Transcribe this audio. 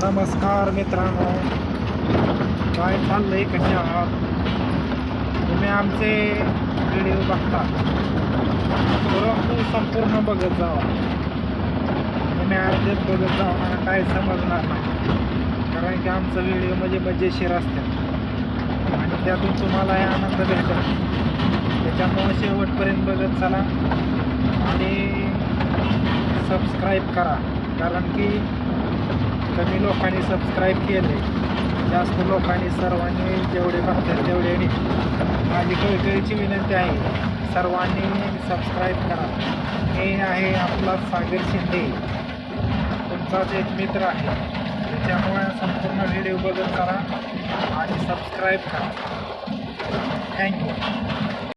नमस्कार मित्रांनो, काय चाललंय, कसे आहात तुम्ही? आमचे व्हिडिओ बघता परंतु संपूर्ण बघत जावा. तुम्ही अर्धेच बघत जावा, मला काय समजणार नाही. कारण की आमचा व्हिडिओ म्हणजे मजेशीर असतात आणि त्यातून तुम्हालाही आनंद भेटेल. त्याच्यामुळे शेवटपर्यंत बघत चला आणि सबस्क्राईब करा. कारण की कमी लोकांनी सबस्क्राईब केले, जास्त लोकांनी सर्वांनी जेवढे बघतात तेवढे माझी कळकळीची विनंती आहे, सर्वांनी सबस्क्राईब करा. हे आहे आपला सागर शिंदे, तुमचाच एक मित्र आहे. त्याच्यामुळे संपूर्ण व्हिडिओ बघत करा आणि सबस्क्राईब करा. थँक्यू.